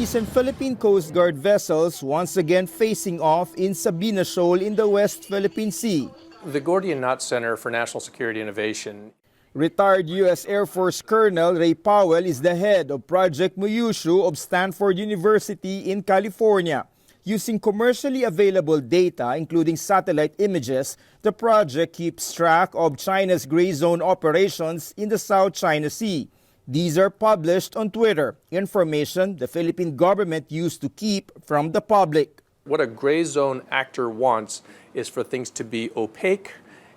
Chinese and Philippine Coast Guard vessels once again facing off in Sabina Shoal in the West Philippine Sea. The Gordian Knot Center for National Security Innovation. Retired U.S. Air Force Colonel Ray Powell is the head of Project Muyushu of Stanford University in California. Using commercially available data, including satellite images, the project keeps track of China's gray zone operations in the South China Sea. These are published on Twitter, information the Philippine government used to keep from the public. What a gray zone actor wants is for things to be opaque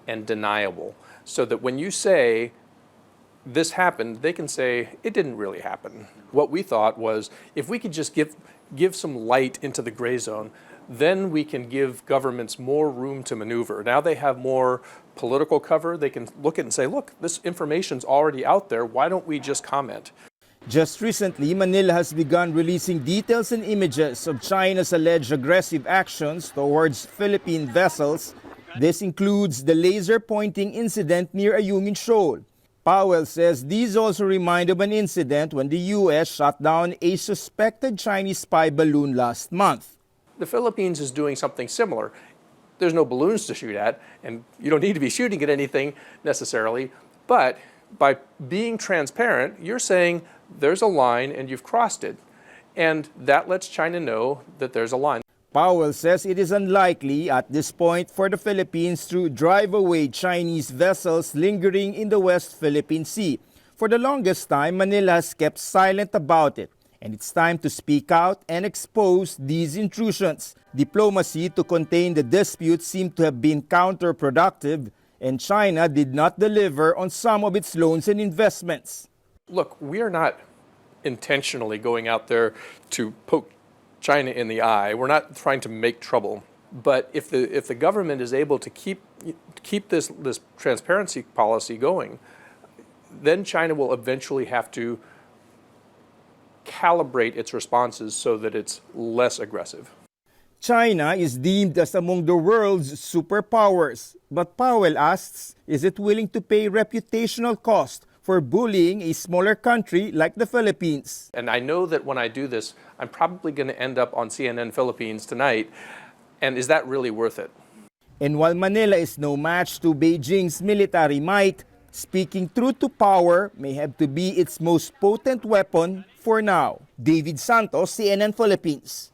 and deniable, so that when you say this happened, they can say it didn't really happen. What we thought was if we could just give some light into the gray zone, then we can give governments more room to maneuver. Now they have more political cover. They can look at it and say, look, this information's already out there. Why don't we just comment? Just recently, Manila has begun releasing details and images of China's alleged aggressive actions towards Philippine vessels. This includes the laser pointing incident near Ayungin Shoal. Powell says these also remind of an incident when the U.S. shot down a suspected Chinese spy balloon last month. The Philippines is doing something similar. There's no balloons to shoot at, and you don't need to be shooting at anything necessarily, but by being transparent, you're saying there's a line and you've crossed it, and that lets China know that there's a line. Powell says it is unlikely at this point for the Philippines to drive away Chinese vessels lingering in the West Philippine Sea. For the longest time, Manila has kept silent about it, and it's time to speak out and expose these intrusions. Diplomacy to contain the dispute seemed to have been counterproductive, and China did not deliver on some of its loans and investments. Look, we are not intentionally going out there to poke China in the eye. We're not trying to make trouble. But if the government is able to keep this transparency policy going, then China will eventually have to calibrate its responses so that it's less aggressive. China is deemed as among the world's superpowers. But Powell asks, is it willing to pay reputational cost for bullying a smaller country like the Philippines? And I know that when I do this, I'm probably going to end up on CNN Philippines tonight. And is that really worth it? And while Manila is no match to Beijing's military might, speaking truth to power may have to be its most potent weapon for now. David Santos, CNN Philippines.